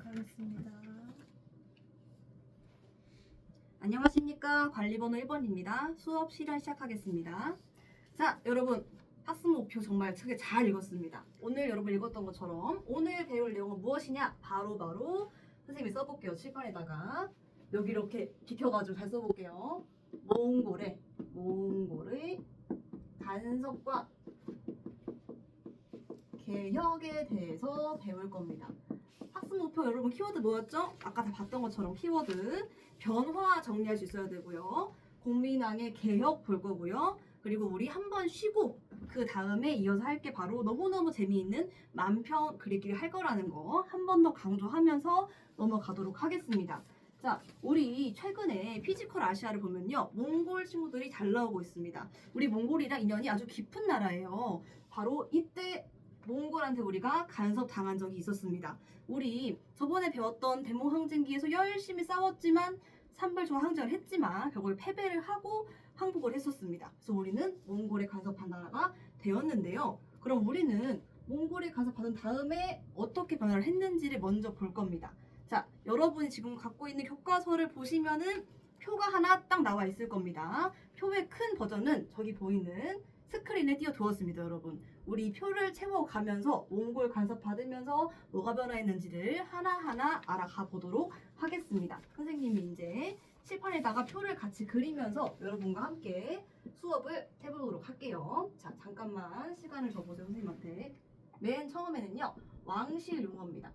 하겠습니다. 안녕하십니까. 관리번호 1번입니다. 수업 실현 시작하겠습니다. 자, 여러분 학습 목표 정말 크게 잘 읽었습니다. 오늘 여러분 읽었던 것처럼 오늘 배울 내용은 무엇이냐? 바로 선생님이 써볼게요. 칠판에다가 여기 이렇게 비켜가지고 잘 써볼게요. 몽골의 간섭과 개혁에 대해서 배울 겁니다. 학습 목표 여러분 키워드 뭐였죠? 아까 다 봤던 것처럼 키워드 변화 정리할 수 있어야 되고요. 국민항의 개혁 볼 거고요. 그리고 우리 한번 쉬고 그 다음에 이어서 할 게 바로 너무너무 재미있는 만평 그리기를 할 거라는 거 한 번 더 강조하면서 넘어가도록 하겠습니다. 자, 우리 최근에 피지컬 아시아를 보면요. 몽골 친구들이 잘 나오고 있습니다. 우리 몽골이랑 인연이 아주 깊은 나라예요. 바로 이때 몽골한테 우리가 간섭당한 적이 있었습니다. 우리 저번에 배웠던 대몽항쟁기에서 열심히 싸웠지만 산발조와 항쟁을 했지만 결국 패배를 하고 항복을 했었습니다. 그래서 우리는 몽골에 간섭한 나라가 되었는데요. 그럼 우리는 몽골에 간섭받은 다음에 어떻게 변화를 했는지를 먼저 볼 겁니다. 자, 여러분이 지금 갖고 있는 교과서를 보시면은 표가 하나 딱 나와 있을 겁니다. 표의 큰 버전은 저기 보이는 스크린에 띄워두었습니다, 여러분. 우리 이 표를 채워가면서 몽골 간섭 받으면서 뭐가 변화했는지를 하나하나 알아가 보도록 하겠습니다. 선생님이 이제 칠판에다가 표를 같이 그리면서 여러분과 함께 수업을 해보도록 할게요. 자, 잠깐만 시간을 줘보세요, 선생님한테. 맨 처음에는요, 왕실 용어입니다.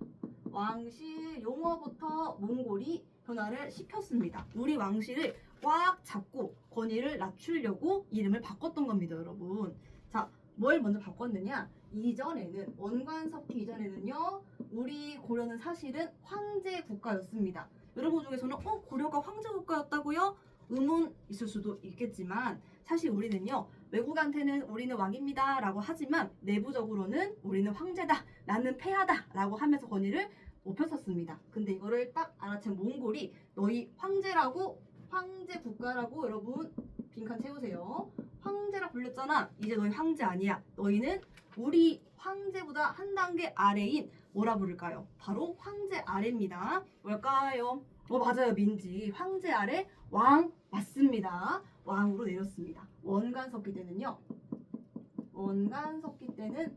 왕실 용어부터 몽골이 변화를 시켰습니다. 우리 왕실을 꽉 잡고 권위를 낮추려고 이름을 바꿨던 겁니다, 여러분. 자, 뭘 먼저 바꿨느냐? 이전에는 원관섭기 이전에는요, 우리 고려는 사실은 황제 국가였습니다. 여러분 중에서는 고려가 황제 국가였다고요? 의문 있을 수도 있겠지만 사실 우리는요, 외국한테는 우리는 왕입니다 라고 하지만 내부적으로는 우리는 황제다, 나는 폐하다 라고 하면서 권위를 높였었습니다. 근데 이거를 딱 알아챈 몽골이 너희 황제라고, 황제 국가라고 여러분 빈칸 채우세요. 황제라 불렸잖아. 이제 너희 황제 아니야. 너희는 우리 황제보다 한 단계 아래인 뭐라 부를까요? 바로 황제 아래입니다. 뭘까요? 맞아요, 민지. 황제 아래 왕 맞습니다. 왕으로 내렸습니다. 원간섭기 때는요. 원간섭기 때는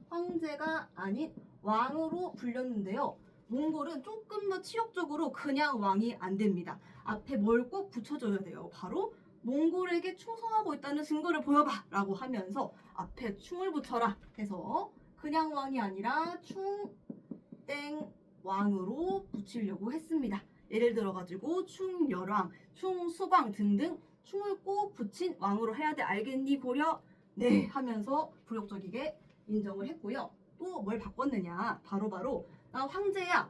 황제가 아닌 왕으로 불렸는데요. 몽골은 조금 더 치욕적으로 그냥 왕이 안 됩니다. 앞에 뭘 꼭 붙여줘야 돼요. 바로 몽골에게 충성하고 있다는 증거를 보여봐 라고 하면서 앞에 충을 붙여라 해서 그냥 왕이 아니라 충땡 왕으로 붙이려고 했습니다. 예를 들어가지고 충열왕, 충수광 등등 충을 꼭 붙인 왕으로 해야 돼. 알겠니 고려? 네 하면서 굴욕적이게 인정을 했고요. 또 뭘 바꿨느냐? 바로 나 황제야.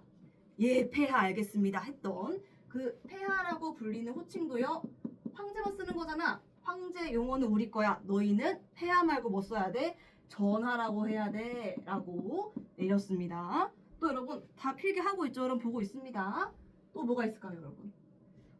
예, 폐하 알겠습니다 했던 그 폐하라고 불리는 호칭도요. 황제만 쓰는 거잖아. 황제 용어는 우리 거야. 너희는 폐하 말고 뭐 써야 돼? 전하라고 해야 돼 라고 내렸습니다. 또 여러분 다 필기하고 있죠? 여러분 보고 있습니다. 또 뭐가 있을까요, 여러분?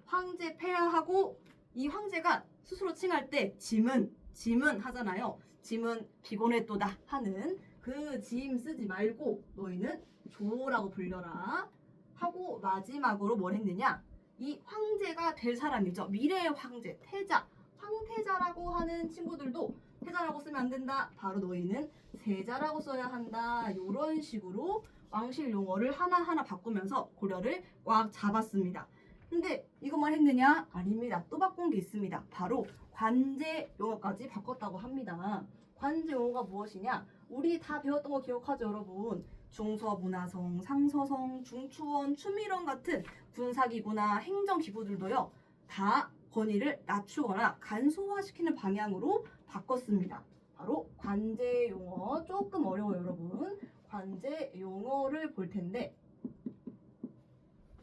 황제 폐하하고 이 황제가 스스로 칭할 때 짐은 하잖아요. 짐은 피곤했도다 하는 그 짐 쓰지 말고 너희는 조라고 불려라 하고 마지막으로 뭘 했느냐? 이 황제가 될 사람이죠. 미래의 황제, 태자, 황태자라고 하는 친구들도 태자라고 쓰면 안 된다. 바로 너희는 세자라고 써야 한다. 이런 식으로 왕실 용어를 하나하나 바꾸면서 고려를 꽉 잡았습니다. 근데 이것만 했느냐? 아닙니다. 또 바꾼 게 있습니다. 바로 관제 용어까지 바꿨다고 합니다. 관제 용어가 무엇이냐? 우리 다 배웠던 거 기억하죠, 여러분? 중서문화성, 상서성, 중추원, 추밀원 같은 군사기구나 행정기구들도요. 다 권위를 낮추거나 간소화시키는 방향으로 바꿨습니다. 바로 관제 용어. 조금 어려워요, 여러분. 관제 용어를 볼 텐데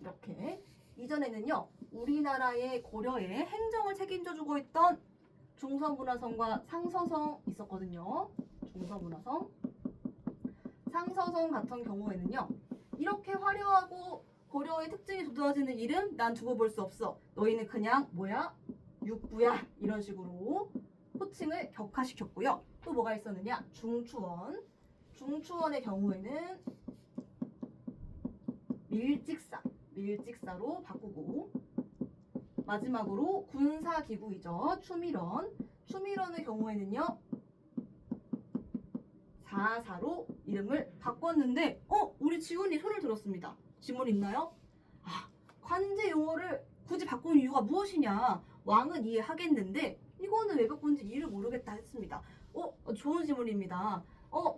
이렇게 이전에는요. 우리나라의 고려의 행정을 책임져주고 있던 중서문화성과 상서성 있었거든요. 중서문화성, 상서성 같은 경우에는요. 이렇게 화려하고 고려의 특징이 돋아지는 이름 난 두고 볼 수 없어. 너희는 그냥 뭐야? 육부야. 이런 식으로 호칭을 격화시켰고요. 또 뭐가 있었느냐? 중추원. 중추원의 경우에는 밀직사로 바꾸고, 마지막으로 군사기구이죠. 추밀원의 경우에는요 4사로 이름을 바꿨는데 우리 지훈이 손을 들었습니다. 질문 있나요? 관제 용어를 굳이 바꾸는 이유가 무엇이냐? 왕은 이해하겠는데 이거는 왜 바꾼지 이유를 모르겠다 했습니다. 좋은 질문입니다.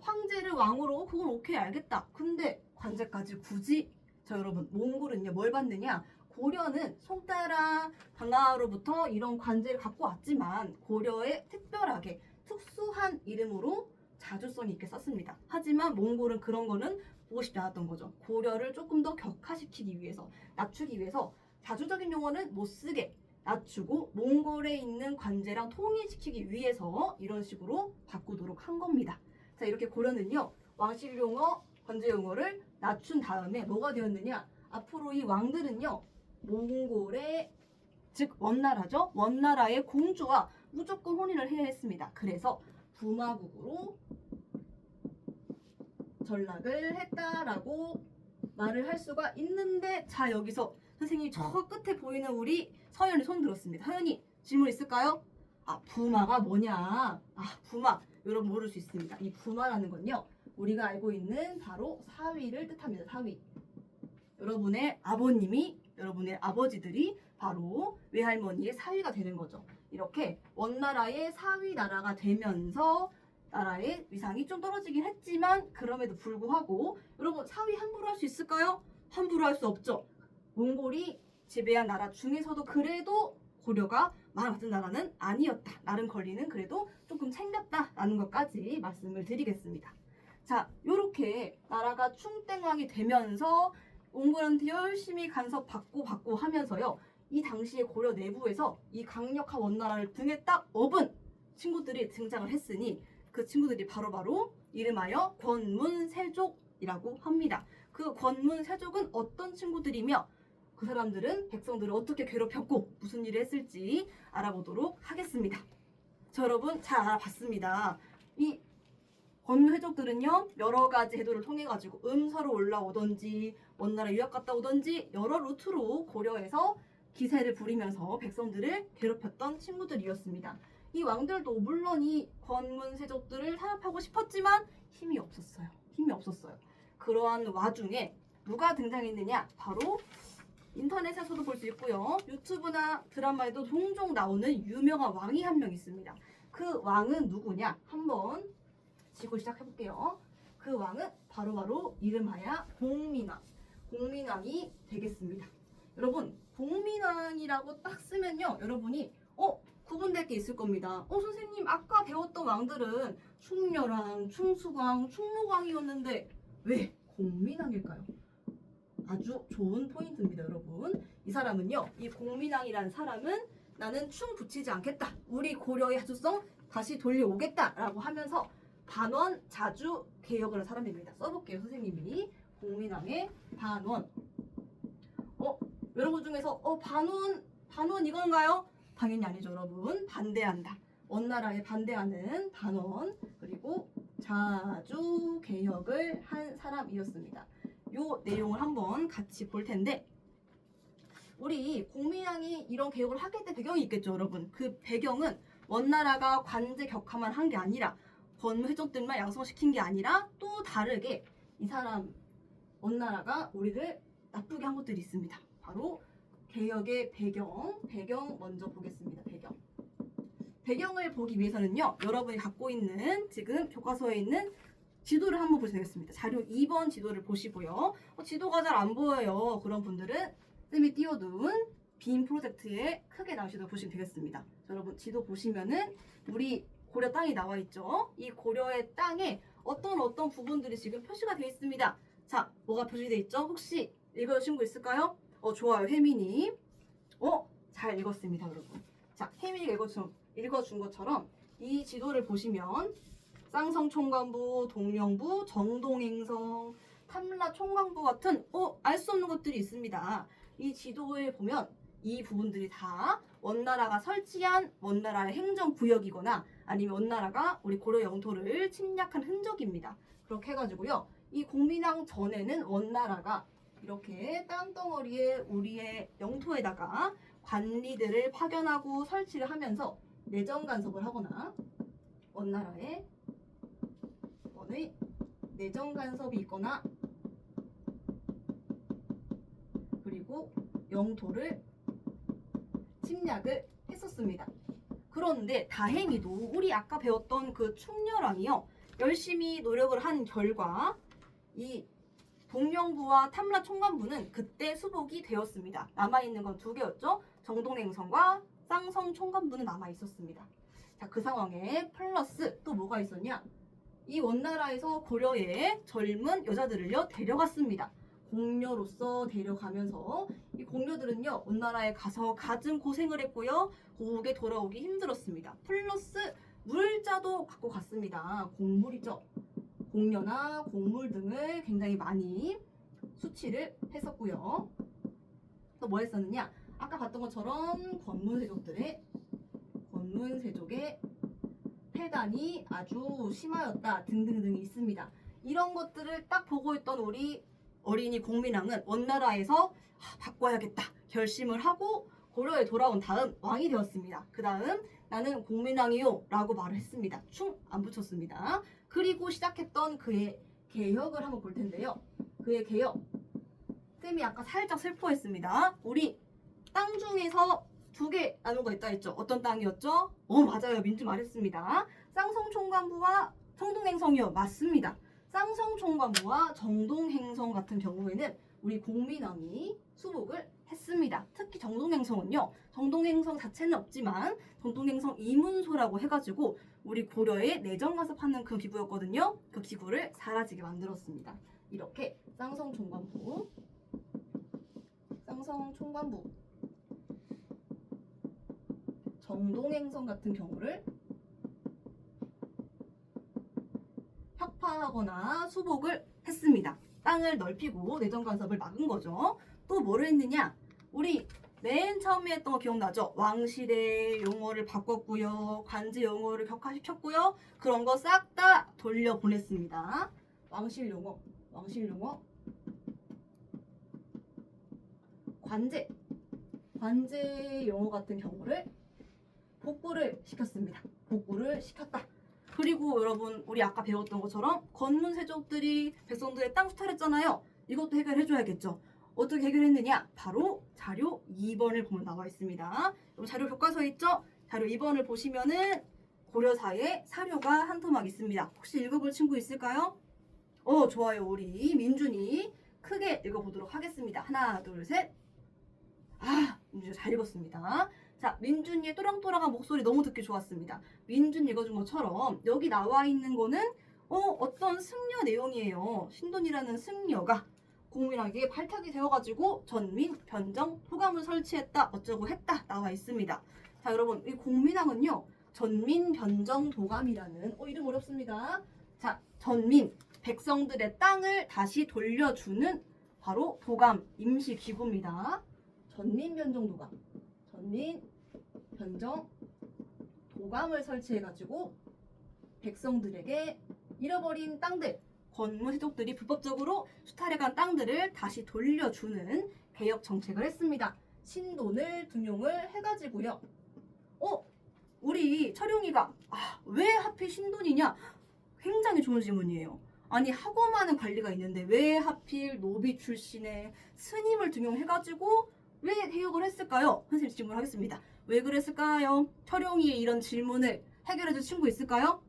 황제를 왕으로 그건 오케이 알겠다. 근데 관제까지 굳이? 자 여러분, 몽골은요 뭘 받느냐? 고려는 송따라 방가로부터 이런 관제를 갖고 왔지만 고려에 특별하게 특수한 이름으로 자주성이 있게 썼습니다. 하지만 몽골은 그런 거는 보고 싶지 않았던 거죠. 고려를 조금 더 격화시키기 위해서, 낮추기 위해서 자주적인 용어는 못 쓰게 낮추고 몽골에 있는 관제랑 통일시키기 위해서 이런 식으로 바꾸도록 한 겁니다. 자, 이렇게 고려는요 왕실 용어, 관제 용어를 낮춘 다음에 뭐가 되었느냐? 앞으로 이 왕들은요 몽골의, 즉 원나라죠. 원나라의 공주와 무조건 혼인을 해야 했습니다. 그래서 부마국으로 전락을 했다라고 말을 할 수가 있는데, 자 여기서 선생님이 저 끝에 보이는 우리 서연이 손 들었습니다. 서연이 질문 있을까요? 부마가 뭐냐? 부마 여러분 모를 수 있습니다. 이 부마라는 건요 우리가 알고 있는 바로 사위를 뜻합니다. 사위. 여러분의 아버님이, 여러분의 아버지들이 바로 외할머니의 사위가 되는 거죠. 이렇게 원나라의 사위 나라가 되면서 나라의 위상이 좀 떨어지긴 했지만 그럼에도 불구하고 여러분 사위 함부로 할 수 있을까요? 함부로 할 수 없죠. 몽골이 지배한 나라 중에서도 그래도 고려가 마음 같은 나라는 아니었다. 나름 권리는 그래도 조금 챙겼다라는 것까지 말씀을 드리겠습니다. 자, 요렇게 나라가 충땡왕이 되면서 몽골한테 열심히 간섭받고 하면서요. 이 당시에 고려 내부에서 이 강력한 원나라를 등에 딱 업은 친구들이 등장을 했으니 그 친구들이 바로 이름하여 권문세족이라고 합니다. 그 권문세족은 어떤 친구들이며 그 사람들은 백성들을 어떻게 괴롭혔고 무슨 일을 했을지 알아보도록 하겠습니다. 자, 여러분 잘 알아봤습니다. 이 권문세족들은요 여러 가지 해도를 통해 가지고 음서로 올라오던지 원나라 유학 갔다 오던지 여러 루트로 고려에서 기세를 부리면서 백성들을 괴롭혔던 친구들이었습니다. 이 왕들도 물론 이 권문세족들을 탄압하고 싶었지만 힘이 없었어요. 그러한 와중에 누가 등장했느냐? 바로 인터넷에서도 볼 수 있고요. 유튜브나 드라마에도 종종 나오는 유명한 왕이 한 명 있습니다. 그 왕은 누구냐? 한번 지고 시작해볼게요. 그 왕은 바로 이름하여 공민왕이 되겠습니다. 여러분, 공민왕이라고 딱 쓰면요. 여러분이 구분될 게 있을 겁니다. 선생님 아까 배웠던 왕들은 충렬왕, 충수광, 충무광이었는데 왜 공민왕일까요? 아주 좋은 포인트입니다, 여러분. 이 사람은요, 이 공민왕이라는 사람은 나는 충 붙이지 않겠다. 우리 고려의 하주성 다시 돌려오겠다라고 하면서 반원 자주 개혁을 한 사람입니다. 써볼게요, 선생님이. 공민왕의 반원. 여러분 중에서 반원 이건가요? 당연히 아니죠, 여러분. 반대한다. 원나라에 반대하는 반원, 그리고 자주 개혁을 한 사람이었습니다. 요 내용을 한번 같이 볼 텐데, 우리 공민왕이 이런 개혁을 하게 된 배경이 있겠죠, 여러분. 그 배경은 원나라가 관제 격화만 한 게 아니라 권무해족들만 양성시킨 게 아니라 또 다르게 이 사람 원나라가 우리를 나쁘게 한 것들이 있습니다. 바로 개혁의 배경 먼저 보겠습니다. 배경을 보기 위해서는요, 여러분이 갖고 있는 지금 교과서에 있는 지도를 한번 보시면 되겠습니다. 자료 2번 지도를 보시고요. 지도가 잘 안 보여요. 그런 분들은 쌤이 띄워둔 빔 프로젝트에 크게 나오시도록 보시면 되겠습니다. 여러분 지도 보시면은 우리 고려 땅이 나와 있죠. 이 고려의 땅에 어떤 부분들이 지금 표시가 되어 있습니다. 자, 뭐가 표시되어 있죠? 혹시 읽어주신 거 있을까요? 좋아요, 혜민이. 잘 읽었습니다, 여러분. 자, 혜민이가 읽어준 것처럼 이 지도를 보시면 쌍성 총관부, 동령부, 정동행성, 탐라 총관부 같은 알 수 없는 것들이 있습니다. 이 지도에 보면 이 부분들이 다 원나라가 설치한 원나라의 행정구역이거나 아니면 원나라가 우리 고려 영토를 침략한 흔적입니다. 그렇게 해가지고요. 이 공민왕 전에는 원나라가 이렇게 땅덩어리에 우리의 영토에다가 관리들을 파견하고 설치를 하면서 내정 간섭을 하거나 원나라에 원의 내정 간섭이 있거나 그리고 영토를 침략을 했었습니다. 그런데 다행히도 우리 아까 배웠던 그 충렬왕이요, 열심히 노력을 한 결과 이 동령부와 탐라 총관부는 그때 수복이 되었습니다. 남아있는 건 두 개였죠. 정동행성과 쌍성 총관부는 남아있었습니다. 자, 그 상황에 플러스 또 뭐가 있었냐? 이 원나라에서 고려의 젊은 여자들을요 데려갔습니다. 공녀로서 데려가면서 이 공녀들은요 원나라에 가서 갖은 고생을 했고요, 고국에 돌아오기 힘들었습니다. 플러스 물자도 갖고 갔습니다. 곡물이죠. 공녀나 곡물 등을 굉장히 많이 수치를 했었고요. 또 뭐 했었느냐? 아까 봤던 것처럼 권문세족의 폐단이 아주 심하였다 등등등이 있습니다. 이런 것들을 딱 보고 있던 우리 어린이 공민왕은 원나라에서 바꿔야겠다 결심을 하고 고려에 돌아온 다음 왕이 되었습니다. 그 다음 나는 공민왕이요 라고 말을 했습니다. 충 안 붙였습니다. 그리고 시작했던 그의 개혁을 한번 볼 텐데요. 그의 개혁, 쌤이 아까 살짝 슬퍼했습니다. 우리 땅 중에서 두 개 나눈 거 있다 했죠. 어떤 땅이었죠? 맞아요. 민주 말했습니다. 쌍성총관부와 정동행성이요. 맞습니다. 쌍성총관부와 정동행성 같은 경우에는 우리 공민왕이 수복을 했습니다. 특히 정동행성은요, 정동행성 자체는 없지만 정동행성 이문소라고 해가지고 우리 고려의 내정 간섭하는 그 기구였거든요. 그 기구를 사라지게 만들었습니다. 이렇게 쌍성총관부, 정동행성 같은 경우를 혁파하거나 수복을 했습니다. 땅을 넓히고 내정 간섭을 막은 거죠. 또 뭐를 했느냐? 우리 맨 처음에 했던 거 기억나죠? 왕실의 용어를 바꿨고요, 관제 용어를 격화시켰고요, 그런 거 싹 다 돌려보냈습니다. 왕실 용어, 관제 용어 같은 경우를 복구를 시켰습니다. 복구를 시켰다. 그리고 여러분 우리 아까 배웠던 것처럼 권문세족들이 백성들의 땅 수탈했잖아요. 이것도 해결해줘야겠죠. 어떻게 해결했느냐? 바로 자료 2번을 보면 나와 있습니다. 여러분 자료 교과서에 있죠? 자료 2번을 보시면은 고려사의 사료가 한 토막 있습니다. 혹시 읽어볼 친구 있을까요? 좋아요. 우리 민준이 크게 읽어보도록 하겠습니다. 하나, 둘, 셋. 민준이 잘 읽었습니다. 자, 민준이의 또랑또랑한 목소리 너무 듣기 좋았습니다. 민준 읽어준 것처럼 여기 나와 있는 거는 어떤 승려 내용이에요. 신돈이라는 승려가 공민왕에게 발탁이 되어가지고 전민, 변정, 토감을 설치했다, 어쩌고 했다 나와 있습니다. 자, 여러분 이 공민왕은요 전민, 변정, 도감이라는 이름 어렵습니다. 자, 전민, 백성들의 땅을 다시 돌려주는 바로 도감, 임시기구입니다. 전민, 변정, 도감을 설치해가지고 백성들에게 잃어버린 땅들, 권문세족들이 불법적으로 수탈해간 땅들을 다시 돌려주는 개혁 정책을 했습니다. 신돈을 등용을 해가지고요. 우리 철용이가 왜 하필 신돈이냐? 굉장히 좋은 질문이에요. 아니 하고 많은 관리가 있는데 왜 하필 노비 출신의 스님을 등용해가지고 왜 개혁을 했을까요? 선생님 질문하겠습니다. 왜 그랬을까요? 철용이의 이런 질문을 해결해줄 친구 있을까요?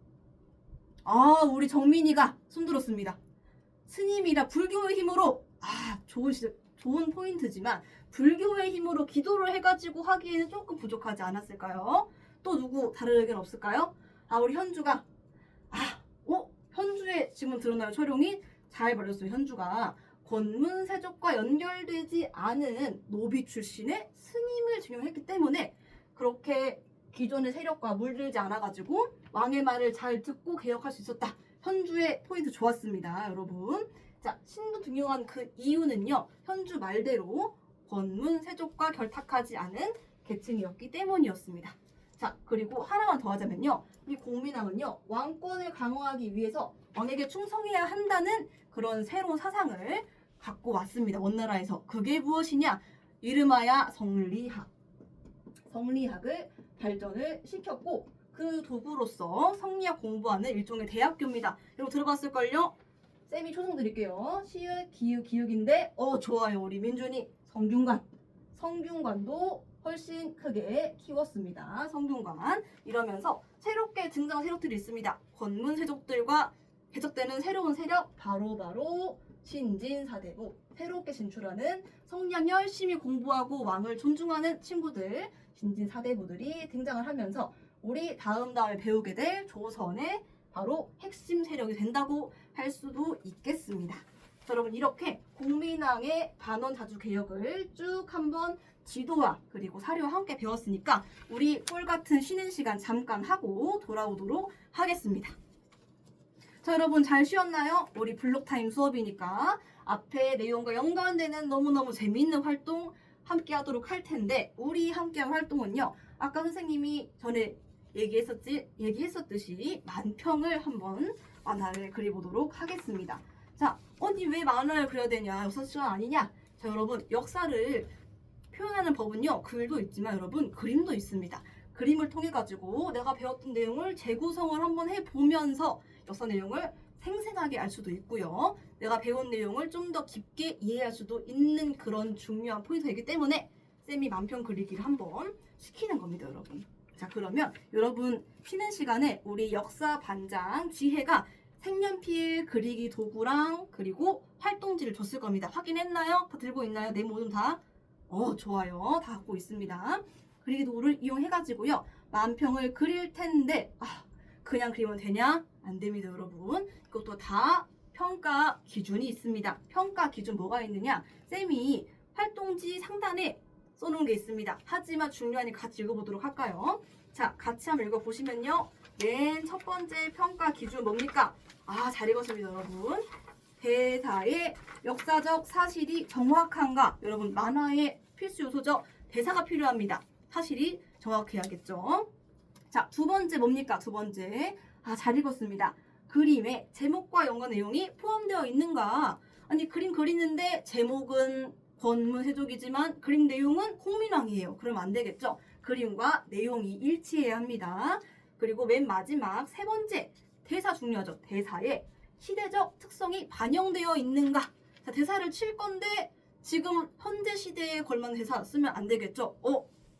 우리 정민이가 손들었습니다. 스님이라 불교의 힘으로 좋은 포인트지만 불교의 힘으로 기도를 해가지고 하기에는 조금 부족하지 않았을까요? 또 누구 다른 의견 없을까요? 우리 현주가 현주의 질문 들었나요? 철용이 잘 말했어요. 현주가 권문세족과 연결되지 않은 노비 출신의 스님을 증용했기 때문에 그렇게 기존의 세력과 물들지 않아가지고 왕의 말을 잘 듣고 개혁할 수 있었다. 현주의 포인트 좋았습니다, 여러분. 자, 신도 등용한 그 이유는요, 현주 말대로 권문세족과 결탁하지 않은 계층이었기 때문이었습니다. 자, 그리고 하나만 더 하자면요, 이 공민왕은요 왕권을 강화하기 위해서 왕에게 충성해야 한다는 그런 새로운 사상을 갖고 왔습니다. 원나라에서. 그게 무엇이냐? 이름하여 성리학. 성리학을 발전을 시켰고 그 도구로서 성리학 공부하는 일종의 대학교입니다. 여러분 들어봤을걸요? 쌤이 초성 드릴게요. 시읒, 기읒, 기읒인데 좋아요. 우리 민준이 성균관. 성균관도 훨씬 크게 키웠습니다. 성균관. 이러면서 새롭게 등장한 세력들이 있습니다. 권문 세족들과 개척되는 새로운 세력 바로 신진사대부. 새롭게 진출하는 성리학 열심히 공부하고 왕을 존중하는 친구들 신진사대부들이 등장을 하면서 우리 다음에 배우게 될 조선의 바로 핵심 세력이 된다고 할 수도 있겠습니다. 자, 여러분 이렇게 공민왕의 반원자주 개혁을 쭉 한번 지도와 그리고 사료와 함께 배웠으니까 우리 꿀같은 쉬는 시간 잠깐 하고 돌아오도록 하겠습니다. 자, 여러분 잘 쉬었나요? 우리 블록타임 수업이니까 앞에 내용과 연관되는 너무너무 재미있는 활동 함께 하도록 할 텐데 우리 함께 할 활동은요. 아까 선생님이 전에 얘기했었듯이 만평을 한번 만화를 그려보도록 하겠습니다. 자, 언니 왜 만화를 그려야 되냐? 역사 시간 아니냐? 자, 여러분 역사를 표현하는 법은요. 글도 있지만 여러분 그림도 있습니다. 그림을 통해 가지고 내가 배웠던 내용을 재구성을 한번 해보면서 역사 내용을 생생하게 알 수도 있고요. 내가 배운 내용을 좀 더 깊게 이해할 수도 있는 그런 중요한 포인트이기 때문에 쌤이 만평 그리기를 한번 시키는 겁니다, 여러분. 자, 그러면 여러분 쉬는 시간에 우리 역사 반장 지혜가 색연필 그리기 도구랑 그리고 활동지를 줬을 겁니다. 확인했나요? 다 들고 있나요? 네, 모두 다? 좋아요. 다 갖고 있습니다. 그리기 도구를 이용해가지고요. 만평을 그릴 텐데 그냥 그리면 되냐? 안 됩니다, 여러분. 이것도 다 평가 기준이 있습니다. 평가 기준 뭐가 있느냐? 쌤이 활동지 상단에 써놓은 게 있습니다. 하지만 중요하니 같이 읽어보도록 할까요? 자, 같이 한번 읽어보시면요. 맨 첫 번째 평가 기준 뭡니까? 잘 읽었습니다, 여러분. 대사의 역사적 사실이 정확한가? 여러분, 만화의 필수 요소죠. 대사가 필요합니다. 사실이 정확해야겠죠. 자, 두 번째 뭡니까? 두 번째. 잘 읽었습니다. 그림에 제목과 연관 내용이 포함되어 있는가? 아니, 그림 그리는데 제목은 권문세족이지만 그림 내용은 공민왕이에요. 그러면 안 되겠죠? 그림과 내용이 일치해야 합니다. 그리고 맨 마지막 세 번째. 대사 중요하죠. 대사에 시대적 특성이 반영되어 있는가? 자, 대사를 칠 건데 지금 현재 시대에 걸맞는 대사 쓰면 안 되겠죠?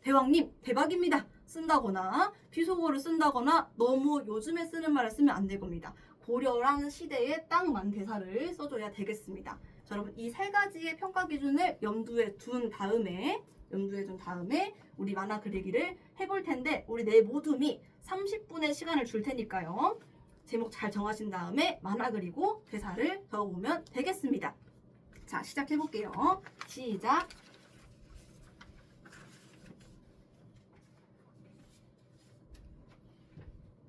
대왕님 대박입니다. 쓴다거나 비속어를 쓴다거나 너무 요즘에 쓰는 말을 쓰면 안 될 겁니다. 고려라는 시대에 딱 맞는 대사를 써줘야 되겠습니다. 자, 여러분 이 세 가지의 평가 기준을 염두에 둔 다음에 우리 만화 그리기를 해볼 텐데 우리 네 모둠이 30분의 시간을 줄 테니까요. 제목 잘 정하신 다음에 만화 그리고 대사를 적어보면 되겠습니다. 자, 시작해볼게요. 시작!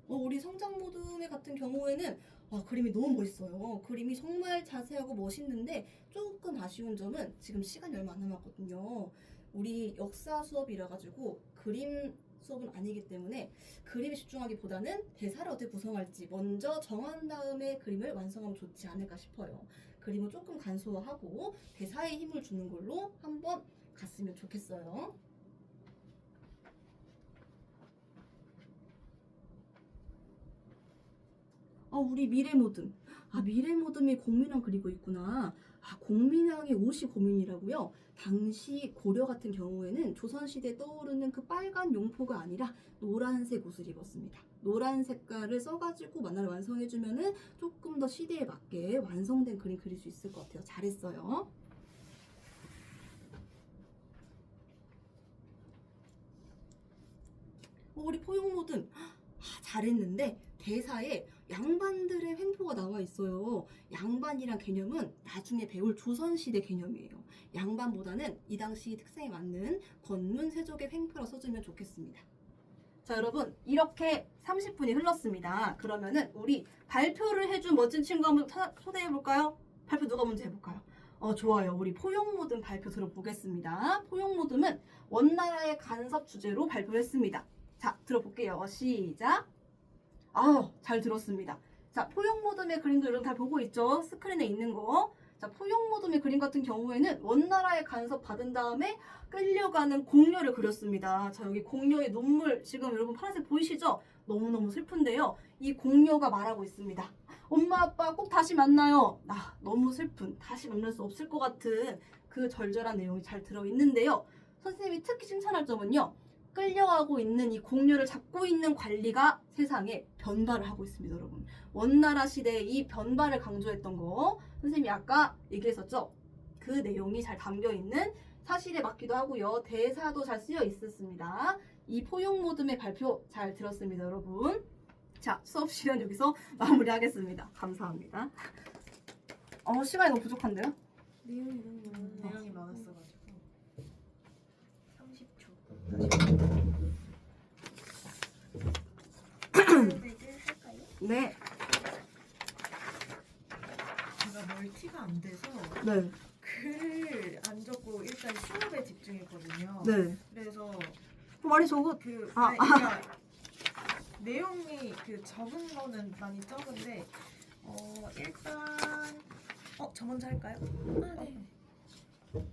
우리 성장 모둠의 같은 경우에는 그림이 너무 멋있어요. 그림이 정말 자세하고 멋있는데 조금 아쉬운 점은 지금 시간이 얼마 안 남았거든요. 우리 역사 수업이라 가지고 그림 수업은 아니기 때문에 그림에 집중하기보다는 대사를 어떻게 구성할지 먼저 정한 다음에 그림을 완성하면 좋지 않을까 싶어요. 그림을 조금 간소화하고 대사에 힘을 주는 걸로 한번 갔으면 좋겠어요. 우리 미래모듬. 미래모듬이 공민왕 그리고 있구나. 공민왕의 옷이 고민이라고요? 당시 고려 같은 경우에는 조선시대에 떠오르는 그 빨간 용포가 아니라 노란색 옷을 입었습니다. 노란 색깔을 써가지고 만화를 완성해주면은 조금 더 시대에 맞게 완성된 그림 그릴 수 있을 것 같아요. 잘했어요. 우리 포용모듬. 잘했는데 대사에 양반들의 횡포가 나와 있어요. 양반이란 개념은 나중에 배울 조선시대 개념이에요. 양반보다는 이 당시 특성에 맞는 권문세족의 횡포라 써주면 좋겠습니다. 자, 여러분 이렇게 30분이 흘렀습니다. 그러면은 우리 발표를 해준 멋진 친구 한번 초대해볼까요? 발표 누가 먼저 해볼까요? 좋아요. 우리 포용모듬 발표 들어보겠습니다. 포용모듬은 원나라의 간섭 주제로 발표를 했습니다. 자, 들어볼게요. 시작! 잘 들었습니다. 자, 포용모듬의 그림도 여러분 다 보고 있죠? 스크린에 있는 거. 자, 포용모둠의 그림 같은 경우에는 원나라의 간섭 받은 다음에 끌려가는 공녀를 그렸습니다. 자, 여기 공녀의 눈물 지금 여러분 파란색 보이시죠? 너무너무 슬픈데요. 이 공녀가 말하고 있습니다. 엄마 아빠 꼭 다시 만나요. 나 너무 슬픈, 다시 만날 수 없을 것 같은 그 절절한 내용이 잘 들어있는데요. 선생님이 특히 칭찬할 점은요. 끌려가고 있는 이 공녀를 잡고 있는 관리가 세상에 변발을 하고 있습니다, 여러분. 원나라 시대에 이 변발을 강조했던 거 선생님이 아까 얘기했었죠. 그 내용이 잘 담겨 있는 사실에 맞기도 하고요. 대사도 잘 쓰여 있었습니다. 이 포용모둠의 발표 잘 들었습니다, 여러분. 자, 수업 시간 여기서 마무리하겠습니다. 감사합니다. 시간이 너무 부족한데요? 내용이 많았어가지고 30초. 네. 제가 멀티가 안 돼서 네. 글을 안 적고 일단 수업에 집중했거든요. 네. 그래서 많이 적어. 그러니까 내용이 그 적은 거는 많이 적은데 일단 저 먼저 할까요? 네.